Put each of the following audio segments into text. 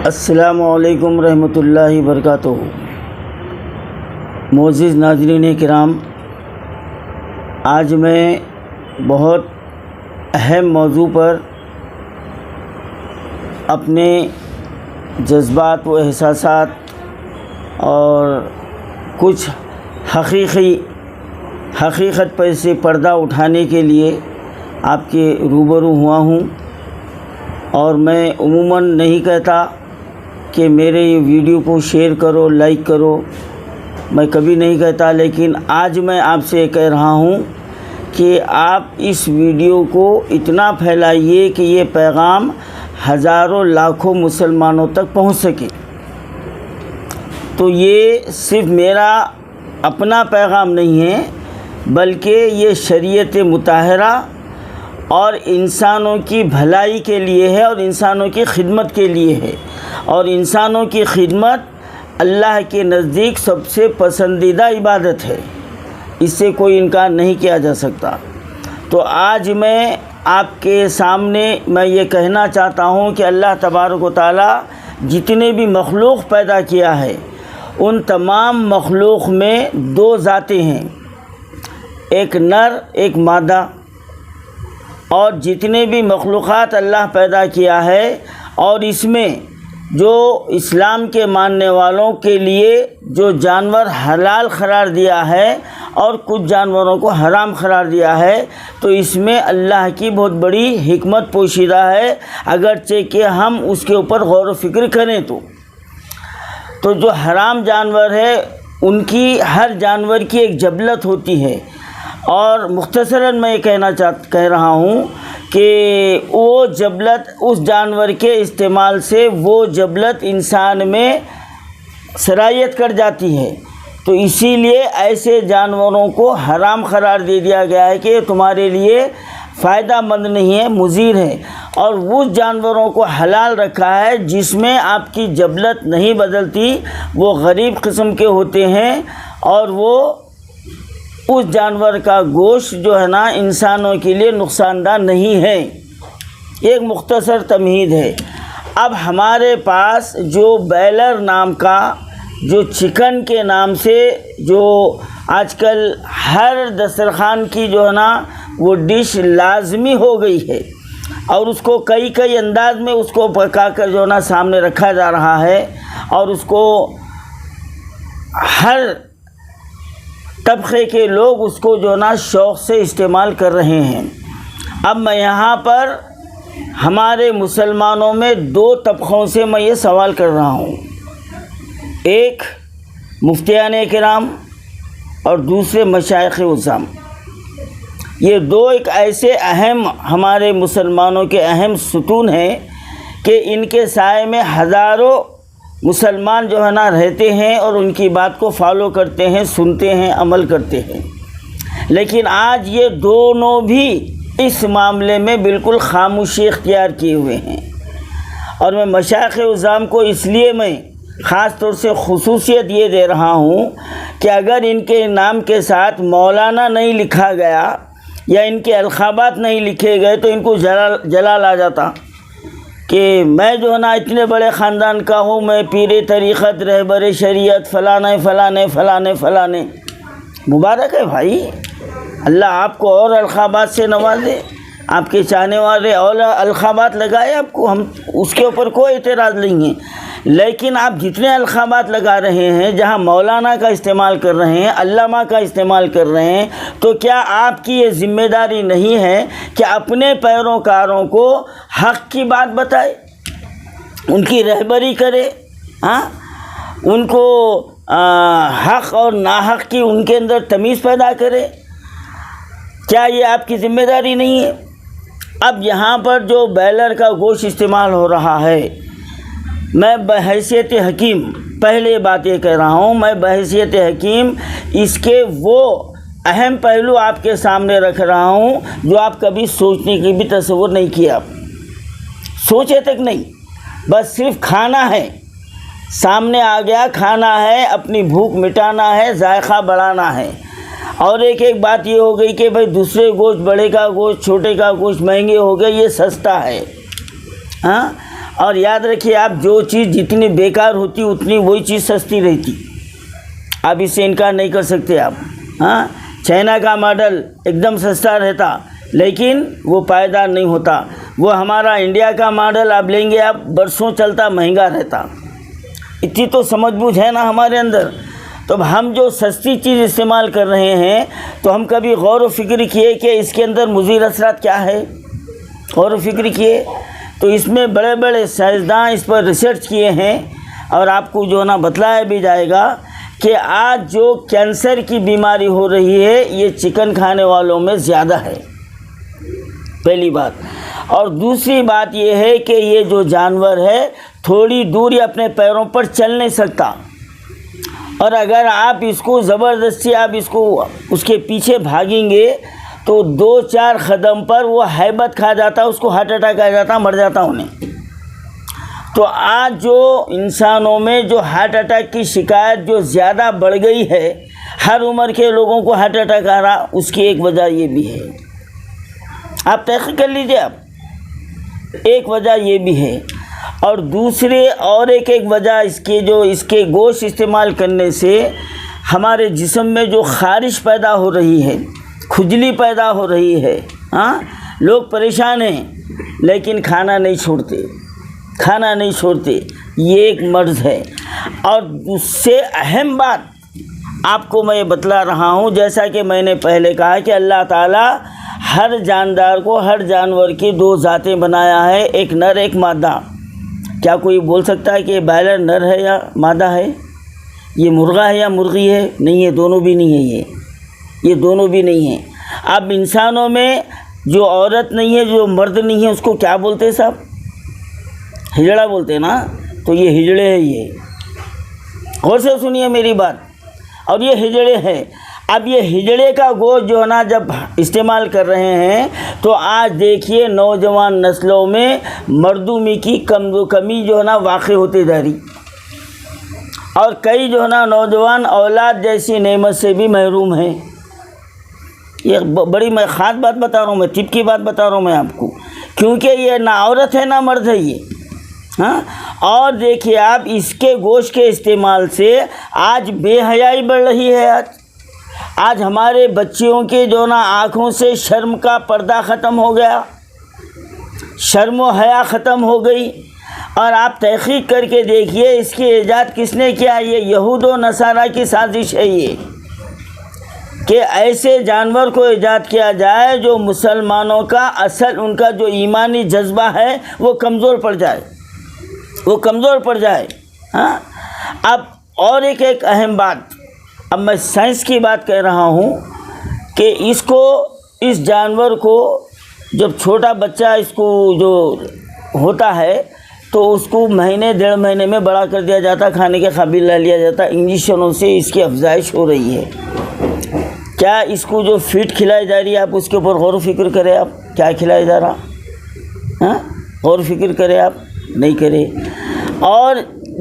السلام علیکم ورحمۃ اللہ وبرکاتہ۔ معزز ناظرین کرام، آج میں بہت اہم موضوع پر اپنے جذبات و احساسات اور کچھ حقیقت پر سے پردہ اٹھانے کے لیے آپ کے روبرو ہوا ہوں۔ اور میں عموماً نہیں کہتا کہ میرے یہ ویڈیو کو شیئر کرو، لائک کرو، میں کبھی نہیں کہتا، لیکن آج میں آپ سے کہہ رہا ہوں کہ آپ اس ویڈیو کو اتنا پھیلائیے کہ یہ پیغام ہزاروں لاکھوں مسلمانوں تک پہنچ سکے۔ تو یہ صرف میرا اپنا پیغام نہیں ہے، بلکہ یہ شریعت مطہرہ اور انسانوں کی بھلائی کے لیے ہے اور انسانوں کی خدمت کے لیے ہے، اور انسانوں کی خدمت اللہ کے نزدیک سب سے پسندیدہ عبادت ہے، اس سے کوئی انکار نہیں کیا جا سکتا۔ تو آج میں آپ کے سامنے میں یہ کہنا چاہتا ہوں کہ اللہ تبارک و تعالی جتنے بھی مخلوق پیدا کیا ہے، ان تمام مخلوق میں دو ذاتیں ہیں، ایک نر ایک مادہ، اور جتنے بھی مخلوقات اللہ پیدا کیا ہے، اور اس میں جو اسلام کے ماننے والوں کے لیے جو جانور حلال قرار دیا ہے اور کچھ جانوروں کو حرام قرار دیا ہے، تو اس میں اللہ کی بہت بڑی حکمت پوشیدہ ہے، اگرچہ کہ ہم اس کے اوپر غور و فکر کریں تو جو حرام جانور ہے ان کی ہر جانور کی ایک جبلت ہوتی ہے، اور مختصراً میں یہ کہہ رہا ہوں کہ وہ جبلت اس جانور کے استعمال سے وہ جبلت انسان میں سرایت کر جاتی ہے، تو اسی لیے ایسے جانوروں کو حرام قرار دے دیا گیا ہے کہ یہ تمہارے لیے فائدہ مند نہیں ہے، مضر ہے، اور اس جانوروں کو حلال رکھا ہے جس میں آپ کی جبلت نہیں بدلتی، وہ غریب قسم کے ہوتے ہیں، اور وہ اس جانور کا گوشت جو ہے نا انسانوں کے لیے نقصان دہ نہیں ہے۔ ایک مختصر تمہید ہے۔ اب ہمارے پاس جو بیلر نام کا، جو چکن کے نام سے جو آج کل ہر دسترخوان کی جو ہے نا وہ ڈش لازمی ہو گئی ہے، اور اس کو کئی انداز میں اس کو پکا کر جو ہے نا سامنے رکھا جا رہا ہے، اور اس کو ہر طبقے کے لوگ اس کو جو نا شوق سے استعمال کر رہے ہیں۔ اب میں یہاں پر ہمارے مسلمانوں میں دو طبقوں سے میں یہ سوال کر رہا ہوں، ایک مفتیان کرام اور دوسرے مشائخ عظام۔ یہ دو ایک ایسے اہم ہمارے مسلمانوں کے اہم ستون ہیں کہ ان کے سائے میں ہزاروں مسلمان جو ہے نا رہتے ہیں اور ان کی بات کو فالو کرتے ہیں، سنتے ہیں، عمل کرتے ہیں، لیکن آج یہ دونوں بھی اس معاملے میں بالکل خاموشی اختیار کیے ہوئے ہیں۔ اور میں مشائخ عظام کو اس لیے میں خاص طور سے خصوصیت یہ دے رہا ہوں کہ اگر ان کے نام کے ساتھ مولانا نہیں لکھا گیا یا ان کے القابات نہیں لکھے گئے تو ان کو جلال آ جاتا کہ میں جو ہے نا اتنے بڑے خاندان کا ہوں، میں پیر طریقت، رہبر شریعت، فلانے۔ مبارک ہے بھائی، اللہ آپ کو اور القابات سے نوازے، آپ کے چاہنے والے اور القابات لگائے آپ کو، ہم اس کے اوپر کوئی اعتراض نہیں ہے، لیکن آپ جتنے القابات لگا رہے ہیں، جہاں مولانا کا استعمال کر رہے ہیں، علامہ کا استعمال کر رہے ہیں، تو کیا آپ کی یہ ذمہ داری نہیں ہے کہ اپنے پیروکاروں کو حق کی بات بتائے، ان کی رہبری کرے، ان کو حق اور ناحق کی ان کے اندر تمیز پیدا کرے؟ کیا یہ آپ کی ذمہ داری نہیں ہے؟ اب یہاں پر جو بیلر کا گوشت استعمال ہو رہا ہے، میں بحیثیت حکیم پہلے بات یہ کہہ رہا ہوں، میں بحیثیت حکیم اس کے وہ اہم پہلو آپ کے سامنے رکھ رہا ہوں جو آپ کبھی سوچنے کی بھی تصور نہیں کیا، سوچے تک نہیں، بس صرف کھانا ہے، سامنے آ گیا، کھانا ہے، اپنی بھوک مٹانا ہے، ذائقہ بڑھانا ہے۔ اور ایک بات یہ ہو گئی کہ بھائی دوسرے گوشت، بڑے کا گوشت، چھوٹے کا گوشت مہنگے ہو گئے، یہ سستا ہے، اور یاد رکھیے آپ، جو چیز جتنی بیکار ہوتی اتنی وہی چیز سستی رہتی، آپ اس سے انکار نہیں کر سکتے آپ. ہاں، چائنا کا ماڈل ایک دم سستا رہتا لیکن وہ پائیدار نہیں ہوتا. وہ ہمارا انڈیا کا ماڈل آپ لیں گے آپ، برسوں چلتا، مہنگا رہتا. اتنی تو سمجھ بوجھ ہے نا ہمارے اندر. تو ہم جو سستی چیز استعمال کر رہے ہیں تو ہم کبھی غور و فکر کیے کہ اس کے اندر مضر اثرات کیا ہے؟ غور و فکر کیے تو اس میں بڑے بڑے سائنسداں اس پر ریسرچ کیے ہیں، اور آپ کو جو نا بتلایا بھی جائے گا کہ آج جو کینسر کی بیماری ہو رہی ہے یہ چکن کھانے والوں میں زیادہ ہے، پہلی بات. اور دوسری بات یہ ہے کہ یہ جو جانور ہے تھوڑی دوری اپنے پیروں پر چل نہیں سکتا، اور اگر آپ اس کو زبردستی آپ اس کے پیچھے بھاگیں گے تو 2-4 قدم پر وہ ہیبت کھا جاتا، اس کو ہارٹ اٹیک آ جاتا، مر جاتا انہیں. تو آج جو انسانوں میں جو ہارٹ اٹیک کی شکایت جو زیادہ بڑھ گئی ہے، ہر عمر کے لوگوں کو ہارٹ اٹیک آ رہا، اس کی ایک وجہ یہ بھی ہے. آپ تحقیق کر لیجئے، آپ ایک وجہ یہ بھی ہے. اور دوسرے اور ایک وجہ اس کے گوشت استعمال کرنے سے ہمارے جسم میں جو خارش پیدا ہو رہی ہے، کھجلی پیدا ہو رہی ہے. ہاں، لوگ پریشان ہیں لیکن کھانا نہیں چھوڑتے. یہ ایک مرض ہے. اور اس سے اہم بات آپ کو میں بتلا رہا ہوں، جیسا کہ میں نے پہلے کہا کہ اللہ تعالیٰ ہر جاندار کو، ہر جانور کی 2 ذاتیں بنایا ہے، ایک نر ایک مادہ. کیا کوئی بول سکتا ہے کہ بائلر نر ہے یا مادہ ہے؟ یہ مرغا ہے یا مرغی ہے؟ نہیں ہے، دونوں بھی نہیں ہے. یہ دونوں بھی نہیں ہیں. اب انسانوں میں جو عورت نہیں ہے، جو مرد نہیں ہے، اس کو کیا بولتے ہیں صاحب؟ ہجڑا بولتے ہیں نا. تو یہ ہجڑے ہے. یہ غور سے سنیے میری بات. اور یہ ہجڑے ہے. اب یہ ہجڑے کا گوشت جو ہے نا جب استعمال کر رہے ہیں تو آج دیکھیے نوجوان نسلوں میں مردمی کی کمی جو ہے نا واقع ہوتی جا رہی، اور کئی جو ہے نا نوجوان اولاد جیسی نعمت سے بھی محروم ہیں. یہ بڑی میں خاص بات بتا رہا ہوں، میں طب کی بات بتا رہا ہوں میں آپ کو، کیونکہ یہ نہ عورت ہے نہ مرد ہے یہ. ہاں، اور دیکھیے آپ اس کے گوشت کے استعمال سے آج بے حیائی بڑھ رہی ہے. آج ہمارے بچیوں کے جو نا آنکھوں سے شرم کا پردہ ختم ہو گیا، شرم و حیا ختم ہو گئی. اور آپ تحقیق کر کے دیکھیے اس کی ایجاد کس نے کیا؟ یہ یہود و نصارہ کی سازش ہے، یہ کہ ایسے جانور کو ایجاد کیا جائے جو مسلمانوں کا اصل ان کا جو ایمانی جذبہ ہے وہ کمزور پڑ جائے. ہاں، اب اور ایک اہم بات، اب میں سائنس کی بات کہہ رہا ہوں کہ اس جانور کو جب چھوٹا بچہ اس کو جو ہوتا ہے تو اس کو مہینے 1.5 مہینے میں بڑا کر دیا جاتا، کھانے کے قابل لا لیا جاتا. انجیکشنوں سے اس کی افزائش ہو رہی ہے. کیا اس کو جو فیڈ کھلائی جا رہی ہے آپ اس کے اوپر غور و فکر کریں؟ آپ کیا کھلایا جا رہا؟ ہاں، غور و فکر کریں؟ آپ نہیں کریں. اور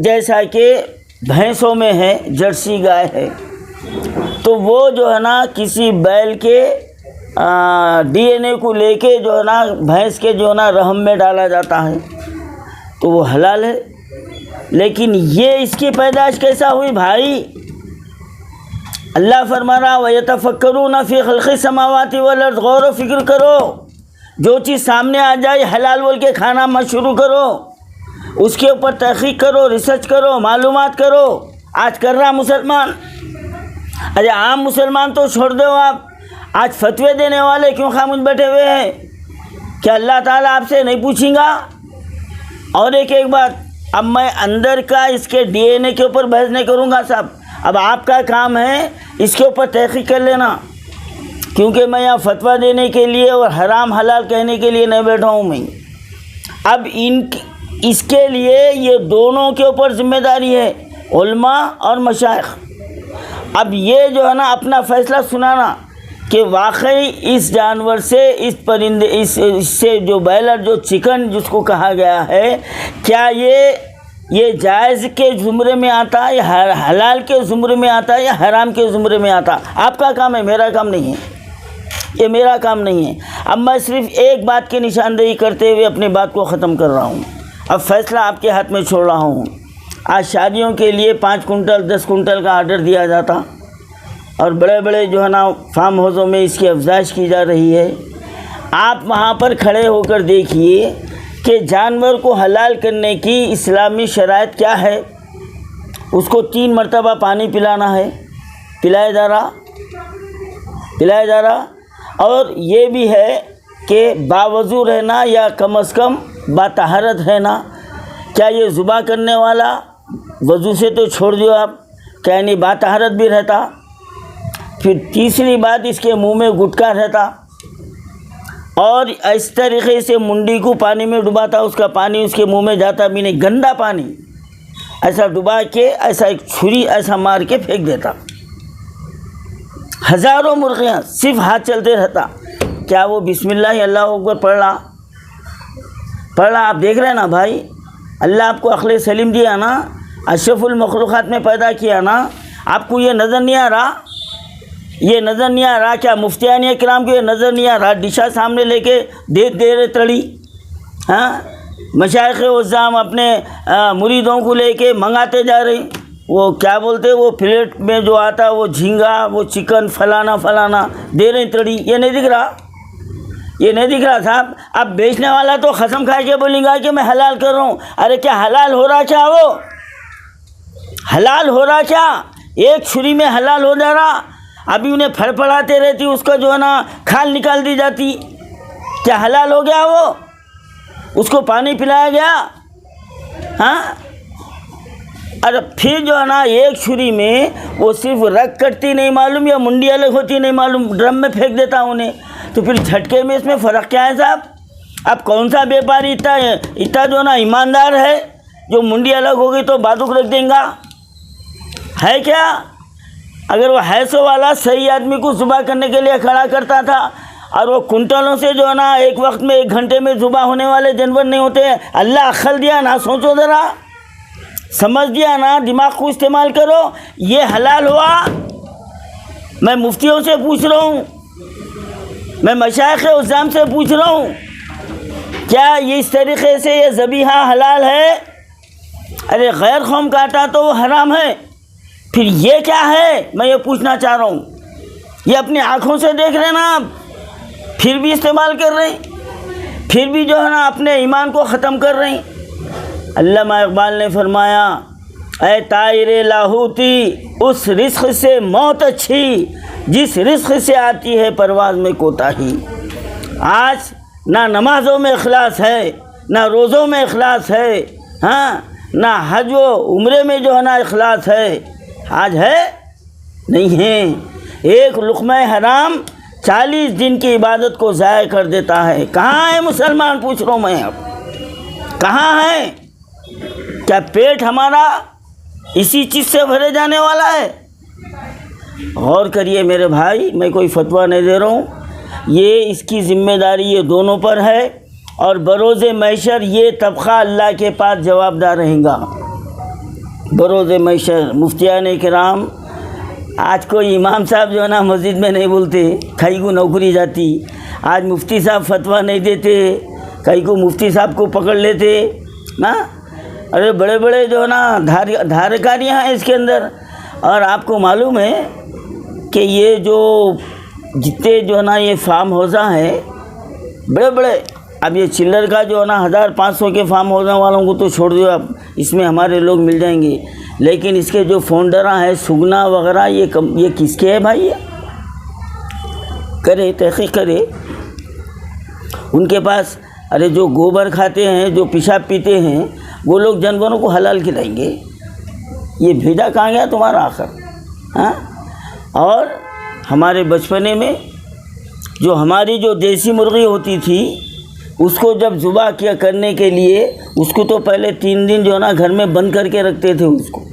جیسا کہ بھینسوں میں ہے، جرسی گائے ہے، تو وہ جو ہے نا کسی بیل کے ڈی این اے کو لے کے جو ہے نا بھینس کے جو ہے نا رحم میں ڈالا جاتا ہے تو وہ حلال ہے. لیکن یہ اس کی پیدائش کیسا ہوئی بھائی؟ اللہ فرما رہا وَيَتَفَكَّرُونَ فِي خَلْقِ السَّمَاوَاتِ وَالْأَرْضِ. غور و فکر کرو، جو چیز سامنے آ جائے حلال بول کے کھانا مت شروع کرو، اس کے اوپر تحقیق کرو، ریسرچ کرو، معلومات کرو. آج کر رہا مسلمان. ارے عام مسلمان تو چھوڑ دو آپ، آج فتوے دینے والے کیوں خاموش بیٹھے ہوئے ہیں؟ کیا اللہ تعالیٰ آپ سے نہیں پوچھیں گا؟ اور ایک بات، اب میں اندر کا اس کے ڈی این اے کے اوپر بحث نہیں کروں گا صاحب. اب آپ کا کام ہے اس کے اوپر تحقیق کر لینا، کیونکہ میں یہاں فتویٰ دینے کے لیے اور حرام حلال کہنے کے لیے نہیں بیٹھا ہوں میں. اب اس کے لیے یہ دونوں کے اوپر ذمہ داری ہے، علماء اور مشائخ. اب یہ جو ہے نا اپنا فیصلہ سنانا کہ واقعی اس جانور سے، اس پرندے، اس سے جو بائلر، جو چکن جس کو کہا گیا ہے، کیا یہ جائز کے زمرے میں آتا ہے یا حلال کے زمرے میں آتا ہے یا حرام کے زمرے میں آتا؟ آپ کا کام ہے، میرا کام نہیں ہے، یہ میرا کام نہیں ہے. اب میں صرف ایک بات کی نشاندہی کرتے ہوئے اپنی بات کو ختم کر رہا ہوں. اب فیصلہ آپ کے ہاتھ میں چھوڑ رہا ہوں۔ آج شادیوں کے لیے 5 کنٹل 10 کنٹل کا آرڈر دیا جاتا، اور بڑے بڑے جو ہے نا فارم ہاؤسوں میں اس کی افزائش کی جا رہی ہے۔ آپ وہاں پر کھڑے ہو کر دیکھیے کہ جانور کو حلال کرنے کی اسلامی شرائط کیا ہے۔ اس کو 3 مرتبہ پانی پلانا ہے، پلایا جا رہا، اور یہ بھی ہے کہ باوضو رہنا یا کم از کم باطہارت رہنا۔ کیا یہ ذبح کرنے والا وضو سے تو چھوڑ دیو آپ، کیا نہیں باطہارت بھی رہتا؟ پھر تیسری بات، اس کے منہ میں گٹکا رہتا، اور اس طریقے سے منڈی کو پانی میں ڈباتا، اس کا پانی اس کے منہ میں جاتا بھی نہیں، گندا پانی ایسا ڈبا کے ایسا ایک چھری ایسا مار کے پھینک دیتا۔ ہزاروں مرغیاں صرف ہاتھ چلتے رہتا۔ کیا وہ بسم اللہ اللہ اکبر پڑھ رہا؟ آپ دیکھ رہے ہیں نا بھائی، اللہ آپ کو عقل سلیم دیا نا، اشرف المخلوقات میں پیدا کیا نا، آپ کو یہ نظر نہیں آ رہا؟ کیا مفتیان کرام کو یہ نظر نہیں آ رہا؟ ڈشا سامنے لے کے دے رہے تڑی، ہاں، مشائخ عظام اپنے مریدوں کو لے کے منگاتے جا رہے، وہ کیا بولتے، وہ پلیٹ میں جو آتا وہ جھینگا، وہ چکن فلانا دے رہے تڑی، یہ نہیں دکھ رہا صاحب۔ اب بیچنے والا تو قسم کھا کے بولیں گا کہ میں حلال کر رہا ہوں۔ ارے کیا حلال ہو رہا؟ کیا وہ حلال ہو رہا؟ کیا ایک چھری میں حلال ہو جا رہا؟ ابھی انہیں پھڑپڑاتے رہتی، اس کا جو ہے نا کھال نکال دی جاتی، کیا حلال ہو گیا وہ؟ اس کو پانی پلایا گیا، ہاں؟ اور پھر جو ہے نا ایک چھری میں وہ صرف رگ کٹتی نہیں معلوم یا منڈی الگ ہوتی نہیں معلوم، ڈرم میں پھینک دیتا انہیں، تو پھر جھٹکے میں اس میں فرق کیا ہے صاحب؟ اب کون سا بیپاری اتنا جو ہے نا ایماندار ہے جو منڈی الگ ہوگی تو بازوق رکھ دیں گا؟ ہے کیا؟ اگر وہ حیثو والا صحیح آدمی کو ذبح کرنے کے لیے کھڑا کرتا تھا، اور وہ کنٹلوں سے جو ہے نا ایک وقت میں 1 گھنٹے میں ذبح ہونے والے جانور نہیں ہوتے، اللہ عقل دیا نا، سوچو ذرا، سمجھ دیا نا، دماغ کو استعمال کرو۔ یہ حلال ہوا؟ میں مفتیوں سے پوچھ رہا ہوں، میں مشائخ عظام سے پوچھ رہا ہوں، کیا یہ اس طریقے سے یہ ذبیحہ حلال ہے؟ ارے غیر قوم کاٹا تو وہ حرام ہے، پھر یہ کیا ہے؟ میں یہ پوچھنا چاہ رہا ہوں۔ یہ اپنی آنکھوں سے دیکھ رہے ہیں نا آپ، پھر بھی استعمال کر رہے ہیں، پھر بھی جو ہے نا اپنے ایمان کو ختم کر رہے ہیں۔ علامہ اقبال نے فرمایا، اے طائر لاہوتی، اس رزق سے موت اچھی جس رزق سے آتی ہے پرواز میں کوتاہی۔ آج نہ نمازوں میں اخلاص ہے، نہ روزوں میں اخلاص ہے، ہاں، نہ حج و عمرے میں جو ہے نا اخلاص ہے۔ آج ہے؟ نہیں ہے۔ ایک لقمہ حرام 40 دن کی عبادت کو ضائع کر دیتا ہے۔ کہاں ہے مسلمان؟ پوچھ رہا ہوں میں اب، کہاں ہے؟ کیا پیٹ ہمارا اسی چیز سے بھرے جانے والا ہے؟ غور کریے میرے بھائی، میں کوئی فتویٰ نہیں دے رہا ہوں، یہ اس کی ذمہ داری یہ دونوں پر ہے، اور بروز محشر یہ طبقہ اللہ کے پاس جواب دار رہے گا۔ بروز محشر مفتیان کرام، آج کوئی امام صاحب جو ہے نا مسجد میں نہیں بولتے، کئی کو نوکری جاتی، آج مفتی صاحب فتویٰ نہیں دیتے، کئی کو مفتی صاحب کو پکڑ لیتے نا، ارے بڑے بڑے جو ہے نا دھارکاریاں ہیں اس کے اندر۔ اور آپ کو معلوم ہے کہ یہ جو جتنے جو ہے نا یہ فارم ہاؤساں ہیں بڑے بڑے، اب یہ چلر کا جو ہے نا 1500 کے فارم ہاؤسوں والوں کو تو چھوڑ دو، اب اس میں ہمارے لوگ مل جائیں گے، لیکن اس کے جو فاؤنڈراں ہیں سگنا وغیرہ، یہ کس کے ہے بھائی؟ کرے تحقیق کرے ان کے پاس۔ ارے جو گوبر کھاتے ہیں، جو پیشاب پیتے ہیں، وہ لوگ جانوروں کو حلال کھلائیں گے؟ یہ بھیجا کہاں گیا تمہارا آخر؟ ہاں؟ اور ہمارے بچپنے میں جو ہماری جو دیسی مرغی ہوتی تھی، اس کو جب ذبح کیا کرنے کے لیے اس کو تو پہلے 3 دن جو ہے نا گھر میں بند کر کے رکھتے تھے اس کو،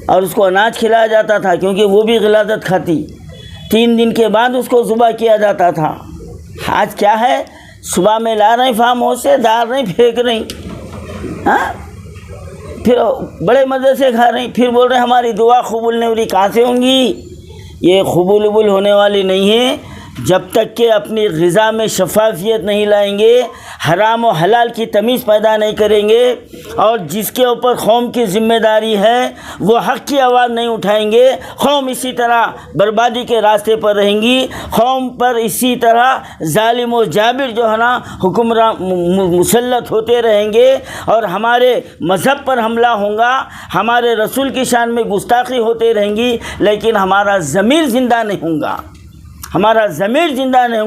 اور اس کو اناج کھلایا جاتا تھا کیونکہ وہ بھی غلاظت کھاتی۔ 3 دن کے بعد اس کو ذبح کیا جاتا تھا۔ آج کیا ہے؟ صبح میں لا رہے ہیں فارم ہاؤس سے، دال نہیں پھینک رہی، ہاں، پھر بڑے مزے سے کھا رہے ہیں، پھر بول رہے ہیں ہماری دعا قبول نہیں ہو رہی۔ کہاں سے ہوں گی؟ یہ قبول ہونے والی نہیں ہے، جب تک کہ اپنی غذا میں شفافیت نہیں لائیں گے، حرام و حلال کی تمیز پیدا نہیں کریں گے، اور جس کے اوپر قوم کی ذمہ داری ہے وہ حق کی آواز نہیں اٹھائیں گے، قوم اسی طرح بربادی کے راستے پر رہیں گی، قوم پر اسی طرح ظالم و جابر جو ہے نا حکمران مسلط ہوتے رہیں گے، اور ہمارے مذہب پر حملہ ہوگا، ہمارے رسول کی شان میں گستاخی ہوتے رہیں گی، لیکن ہمارا ضمیر زندہ نہیں ہوگا، ہمارا ضمیر زندہ نہیں